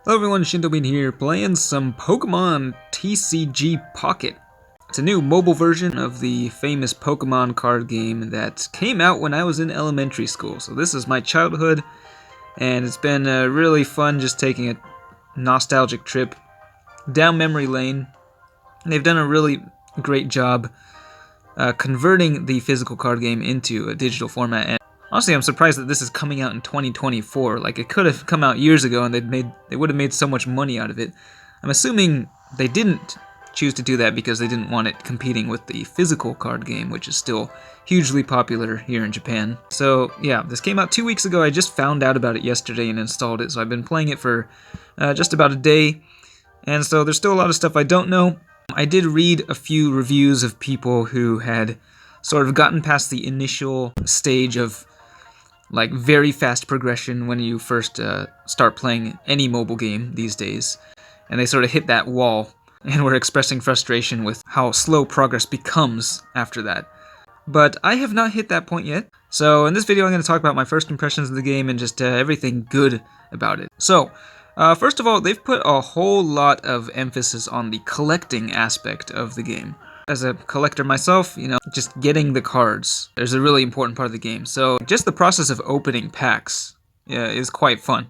Hello everyone, Shintobean here, playing some Pokemon TCG Pocket. It's a new mobile version of the famous Pokemon card game that came out when I was in elementary school. So this is my childhood, and it's been really fun just taking a nostalgic trip down memory lane. They've done a really great job converting the physical card game into a digital format. And honestly, I'm surprised that this is coming out in 2024. Like, it could have come out years ago and they would have made so much money out of it. I'm assuming they didn't choose to do that because they didn't want it competing with the physical card game, which is still hugely popular here in Japan. So yeah, this came out 2 weeks ago. I just found out about it yesterday and installed it, so I've been playing it for just about a day. And so there's still a lot of stuff I don't know. I did read a few reviews of people who had sort of gotten past the initial stage of like very fast progression when you first start playing any mobile game these days, and they sort of hit that wall and were expressing frustration with how slow progress becomes after that. But I have not hit that point yet, so in this video I'm going to talk about my first impressions of the game and just everything good about it. So, first of all, they've put a whole lot of emphasis on the collecting aspect of the game. As a collector myself, you know, just getting the cards is a really important part of the game. So just the process of opening packs is quite fun.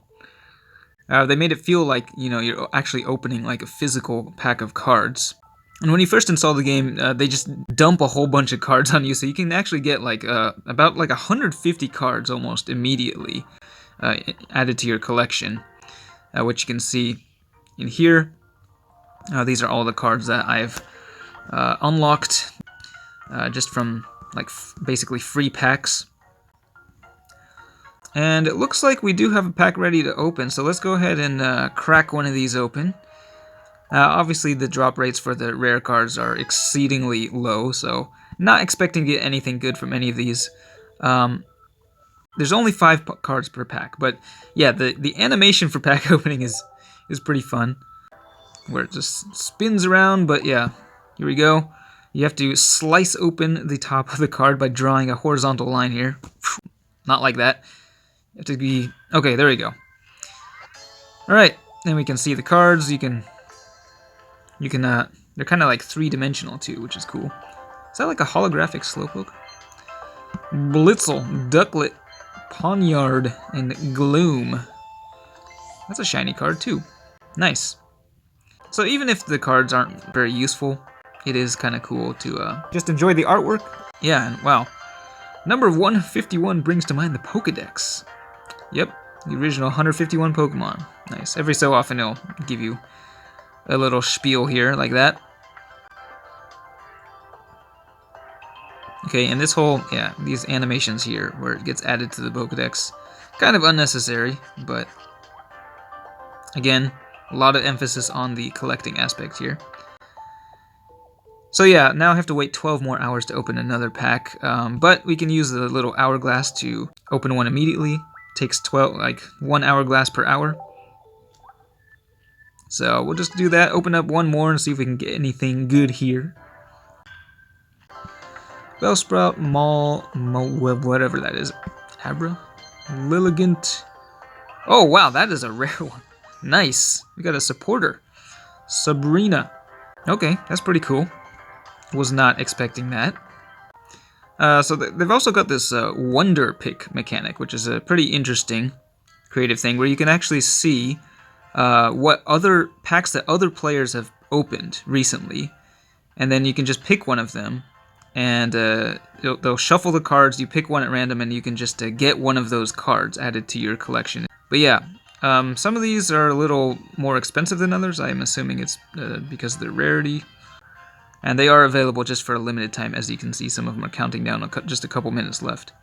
They made it feel like, you know, you're actually opening like a physical pack of cards. And when you first install the game, they just dump a whole bunch of cards on you, so you can actually get like about like 150 cards almost immediately added to your collection, which you can see in here. These are all the cards that I've unlocked just from like basically free packs. And it looks like we do have a pack ready to open, so let's go ahead and crack one of these open. Obviously the drop rates for the rare cards are exceedingly low, so not expecting to get anything good from any of these. There's only 5 cards per pack, but yeah, the animation for pack opening is pretty fun, where it just spins around. But yeah, here we go. You have to slice open the top of the card by drawing a horizontal line here. Not like that. You have to be... Okay, there we go. Alright, then we can see the cards. You can they're kind of like 3-dimensional too, which is cool. Is that like a holographic Slowpoke? Blitzel, Ducklet, Poniard, and Gloom. That's a shiny card too. Nice. So even if the cards aren't very useful, it is kind of cool to just enjoy the artwork. Yeah, and wow. Number 151 brings to mind the Pokedex. Yep, the original 151 Pokemon. Nice. Every so often it'll give you a little spiel here like that. Okay, and this whole, yeah, these animations here where it gets added to the Pokedex, kind of unnecessary, but again, a lot of emphasis on the collecting aspect here. So yeah, now I have to wait 12 more hours to open another pack, but we can use the little hourglass to open one immediately. Takes 1 hourglass per hour. So we'll just do that, open up one more and see if we can get anything good here. Bellsprout, whatever that is. Abra? Lilligant. Oh wow, that is a rare one. Nice. We got a supporter. Sabrina. Okay, that's pretty cool. Was not expecting that. So they've also got this Wonder Pick mechanic, which is a pretty interesting creative thing where you can actually see what other packs that other players have opened recently, and then you can just pick one of them, and they'll shuffle the cards, you pick one at random, and you can just get one of those cards added to your collection. But yeah, some of these are a little more expensive than others. I'm assuming it's because of their rarity. And they are available just for a limited time. As you can see, some of them are counting down just a couple minutes left.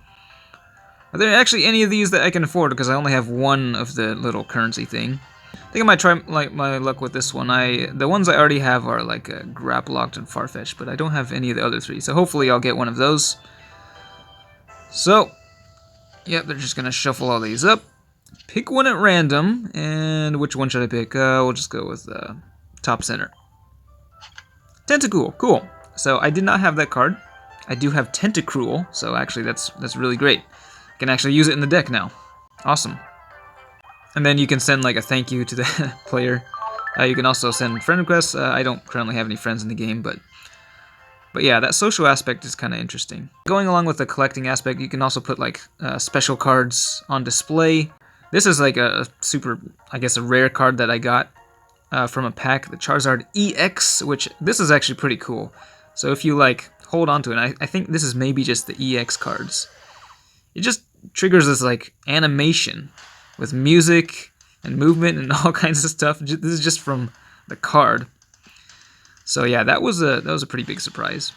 Are there actually any of these that I can afford? Because I only have one of the little currency thing. I think I might try my luck with this one. The ones I already have are like Graplocked and Farfetch'd, but I don't have any of the other 3. So hopefully I'll get one of those. So, yeah, they're just going to shuffle all these up. Pick one at random. And which one should I pick? We'll just go with top center. Tentacruel, cool. So I did not have that card. I do have Tentacruel, so actually that's really great. I can actually use it in the deck now. Awesome. And then you can send like a thank you to the player. You can also send friend requests. I don't currently have any friends in the game, but yeah, that social aspect is kind of interesting. Going along with the collecting aspect, you can also put like special cards on display. This is like a super, I guess, a rare card that I got from a pack, the Charizard EX, which this is actually pretty cool. So if you like hold on to it, I think this is maybe just the EX cards. It just triggers this like animation with music and movement and all kinds of stuff. This is just from the card. So yeah, that was a pretty big surprise.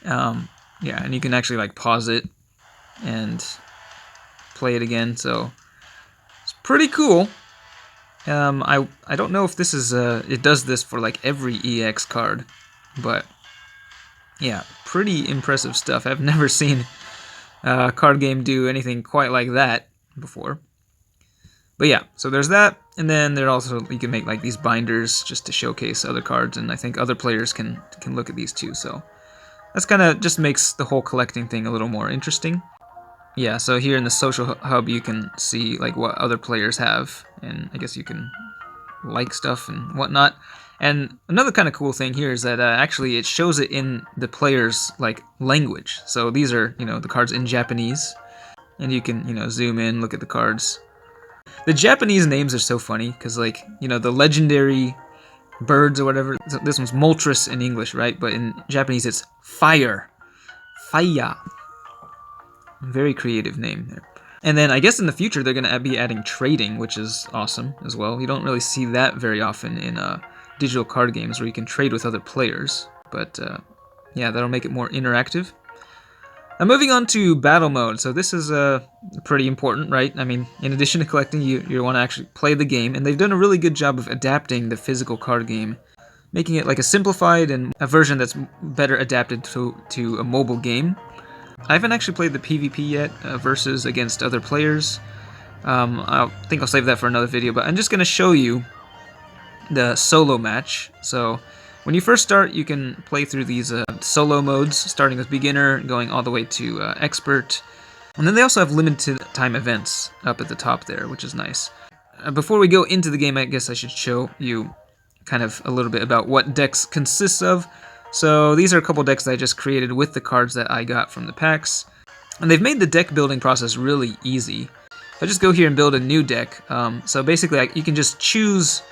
Yeah, and you can actually like pause it and play it again. So it's pretty cool. I don't know if this is it does this for like every EX card, but yeah, pretty impressive stuff. I've never seen a card game do anything quite like that before. But yeah, so there's that, and then there also you can make like these binders just to showcase other cards, and I think other players can look at these too. So that's kind of just makes the whole collecting thing a little more interesting. Yeah, so here in the social hub you can see like what other players have, and I guess you can like stuff and whatnot. And another kind of cool thing here is that actually it shows it in the player's like language. So these are, you know, the cards in Japanese, and you can, you know, zoom in, look at the cards. The Japanese names are so funny because, like, you know, the legendary birds or whatever. This one's Moltres in English, right? But in Japanese it's fire. Fire. Very creative name there. And then I guess in the future they're going to be adding trading, which is awesome as well. You don't really see that very often in digital card games where you can trade with other players. But yeah, that'll make it more interactive. Now moving on to battle mode. So this is pretty important, right? I mean, in addition to collecting, you want to actually play the game. And they've done a really good job of adapting the physical card game, making it like a simplified and a version that's better adapted to a mobile game. I haven't actually played the PvP yet, versus against other players. I think I'll save that for another video, but I'm just going to show you the solo match. So when you first start, you can play through these solo modes, starting with beginner, going all the way to expert. And then they also have limited time events up at the top there, which is nice. Before we go into the game, I guess I should show you kind of a little bit about what decks consists of. So these are a couple decks that I just created with the cards that I got from the packs. And they've made the deck building process really easy. If I just go here and build a new deck, so basically you can just choose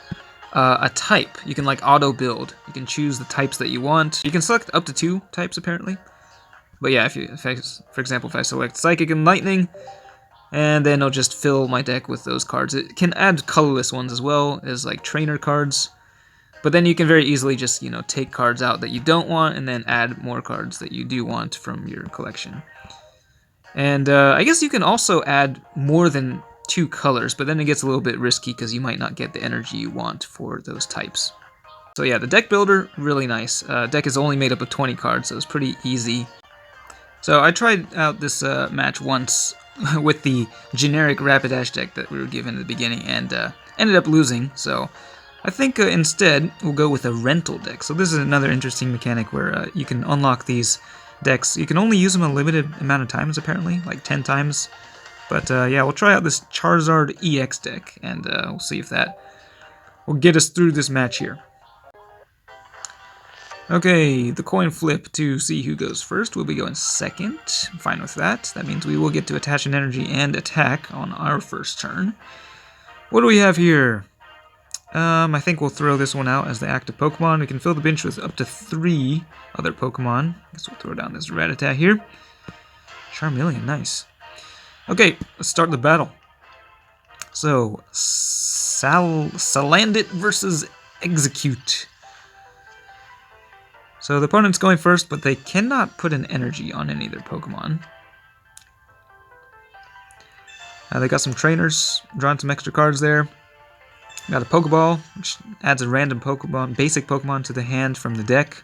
a type. You can like auto build. You can choose the types that you want. You can select up to 2 types apparently. But yeah, for example, if I select Psychic and Lightning, and then I'll just fill my deck with those cards. It can add colorless ones as well as like trainer cards. But then you can very easily just, you know, take cards out that you don't want and then add more cards that you do want from your collection. And I guess you can also add more than 2 colors, but then it gets a little bit risky because you might not get the energy you want for those types. So yeah, the deck builder, really nice. Deck is only made up of 20 cards, so it's pretty easy. So I tried out this match once with the generic Rapidash deck that we were given at the beginning and ended up losing, so I think instead we'll go with a rental deck. So this is another interesting mechanic where you can unlock these decks. You can only use them a limited amount of times apparently, like 10 times. But yeah, we'll try out this Charizard EX deck and we'll see if that will get us through this match here. Okay, the coin flip to see who goes first. We'll be going second. I'm fine with that. That means we will get to attach an energy and attack on our first turn. What do we have here? I think we'll throw this one out as the active Pokemon. We can fill the bench with up to 3 other Pokemon. Guess we'll throw down this Rattata here. Charmeleon, nice. Okay, let's start the battle. So, Salandit versus Execute. So the opponent's going first, but they cannot put an energy on any of their Pokemon. They got some trainers, drawing some extra cards there. Got a Pokeball, which adds a random Pokemon, basic Pokemon to the hand from the deck.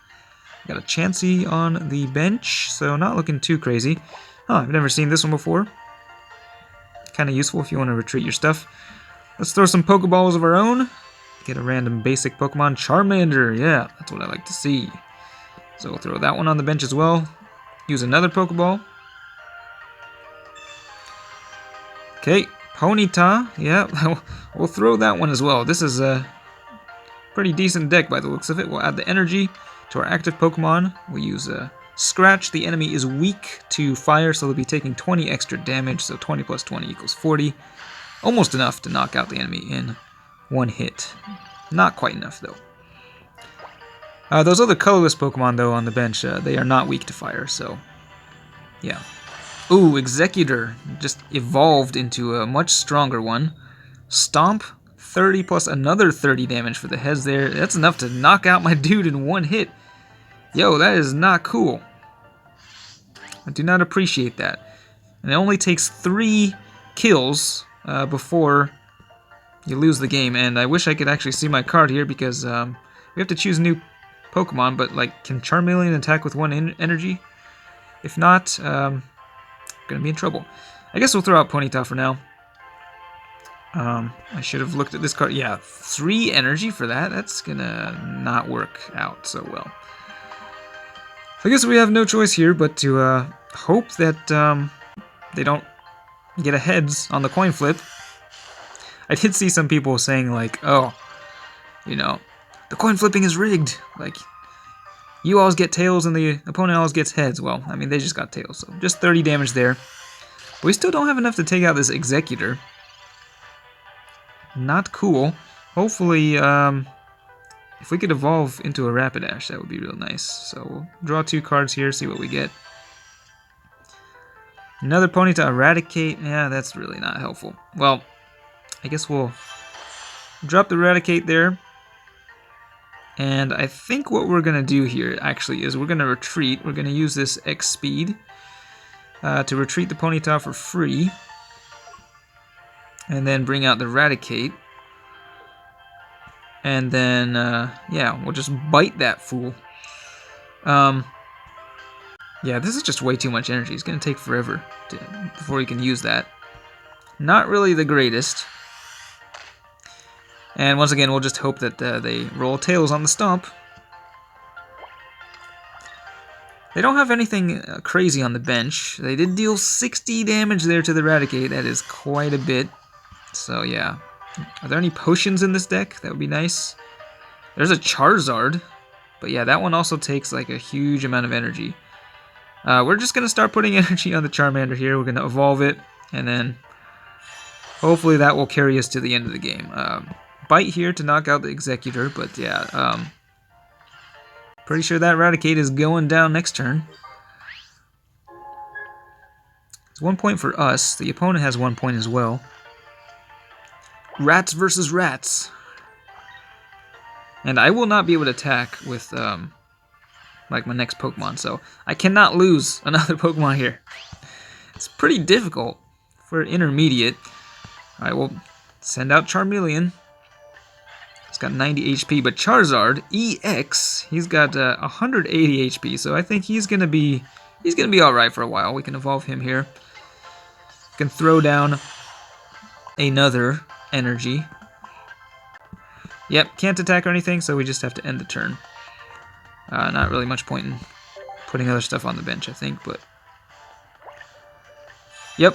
Got a Chansey on the bench, so not looking too crazy. Oh, I've never seen this one before. Kind of useful if you want to retreat your stuff. Let's throw some Pokeballs of our own. Get a random basic Pokemon, Charmander. Yeah, that's what I like to see. So we'll throw that one on the bench as well. Use another Pokeball. Okay, Ponyta, yeah, we'll throw that one as well. This is a pretty decent deck by the looks of it. We'll add the energy to our active Pokemon. We'll use Scratch. The enemy is weak to fire, so they'll be taking 20 extra damage, so 20 plus 20 equals 40. Almost enough to knock out the enemy in one hit. Not quite enough, though. Those other colorless Pokemon, though, on the bench, they are not weak to fire, so yeah. Ooh, Executor just evolved into a much stronger one. Stomp, 30 plus another 30 damage for the heads there. That's enough to knock out my dude in one hit. Yo, that is not cool. I do not appreciate that. And it only takes 3 kills before you lose the game. And I wish I could actually see my card here because we have to choose a new Pokemon. But like, can Charmeleon attack with 1 energy? If not, gonna be in trouble. I guess we'll throw out Ponyta for now. I should have looked at this card. Yeah, 3 energy for that. That's gonna not work out so well. So I guess we have no choice here but to hope that they don't get a heads on the coin flip. I did see some people saying like, oh, you know, the coin flipping is rigged. Like, you always get tails and the opponent always gets heads. Well, I mean, they just got tails, so just 30 damage there. But we still don't have enough to take out this Executor. Not cool. Hopefully, if we could evolve into a Rapidash, that would be real nice. So we'll draw 2 cards here, see what we get. Another Ponyta Eradicate. Yeah, that's really not helpful. Well, I guess we'll drop the Eradicate there. And I think what we're going to do here, actually, is we're going to retreat. We're going to use this X speed to retreat the Ponyta for free. And then bring out the Eradicate. And then, yeah, we'll just bite that fool. Yeah, this is just way too much energy. It's going to take forever before you can use that. Not really the greatest. And once again, we'll just hope that they roll tails on the stomp. They don't have anything crazy on the bench. They did deal 60 damage there to the Eradicate. That is quite a bit. So yeah. Are there any potions in this deck? That would be nice. There's a Charizard. But yeah, that one also takes like a huge amount of energy. We're just going to start putting energy on the Charmander here. We're going to evolve it. And then hopefully that will carry us to the end of the game. Bite here to knock out the Executor, but yeah, pretty sure that Eradicate is going down next turn. It's 1 point for us. The opponent has 1 point as well. Rats versus rats. And I will not be able to attack with like my next Pokemon, so I cannot lose another Pokemon here. It's pretty difficult for intermediate. Alright, we'll send out Charmeleon. He's got 90 HP, but Charizard EX, he's got 180 HP, so I think he's gonna be all right for a while. We can evolve him here. We can throw down another energy. Yep, can't attack or anything, so we just have to end the turn. Not really much point in putting other stuff on the bench, I think, but yep.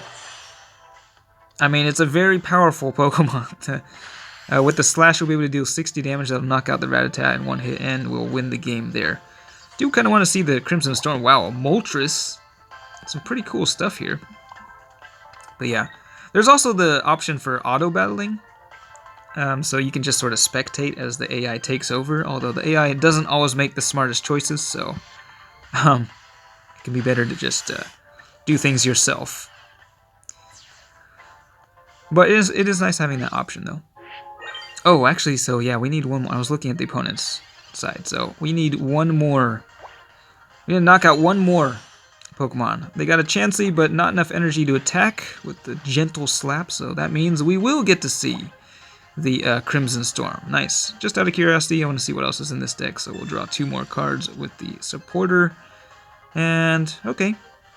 I mean, it's a very powerful Pokemon. With the Slash, we'll be able to deal 60 damage. That'll knock out the Rattata in one hit, and we'll win the game there. Do kind of want to see the Crimson Storm. Wow, a Moltres. Some pretty cool stuff here. But yeah, there's also the option for auto-battling. So you can just sort of spectate as the AI takes over, although the AI doesn't always make the smartest choices, so it can be better to just do things yourself. But it is nice having that option, though. Oh, actually, so yeah, we need one more. I was looking at the opponent's side, so we need one more. We need to knock out one more Pokemon. They got a Chansey, but not enough energy to attack with the Gentle Slap, so that means we will get to see the Crimson Storm. Nice. Just out of curiosity, I want to see what else is in this deck, so we'll draw 2 more cards with the Supporter. And, okay,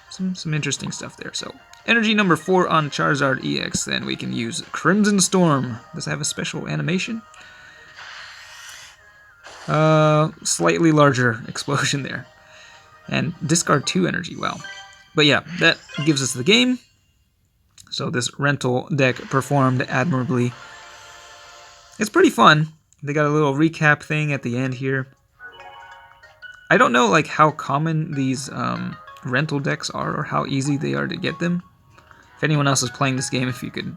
some interesting stuff there. So, energy number 4 on Charizard EX, then we can use Crimson Storm. Does it have a special animation? Slightly larger explosion there. And discard 2 energy, wow. But yeah, that gives us the game. So this rental deck performed admirably. It's pretty fun. They got a little recap thing at the end here. I don't know like how common these rental decks are or how easy they are to get them. If anyone else is playing this game, if you could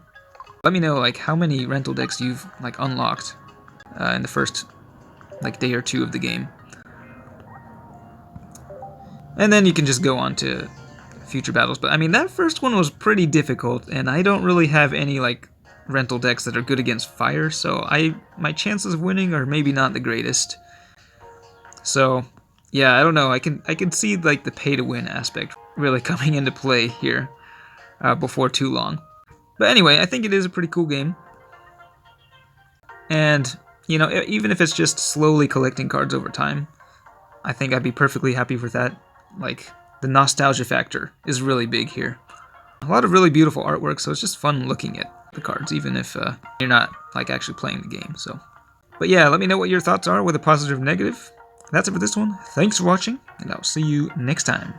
let me know like how many rental decks you've like unlocked in the first like day or two of the game. And then you can just go on to future battles. But I mean, that first one was pretty difficult, and I don't really have any like rental decks that are good against fire, so my chances of winning are maybe not the greatest. So yeah, I don't know. I can see like the pay to win aspect really coming into play here before too long. But anyway, I think it is a pretty cool game. And, you know, even if it's just slowly collecting cards over time, I think I'd be perfectly happy with that. Like, the nostalgia factor is really big here. A lot of really beautiful artwork, so it's just fun looking at the cards, even if you're not, like, actually playing the game, so. But yeah, let me know what your thoughts are, whether positive or negative. That's it for this one. Thanks for watching, and I'll see you next time.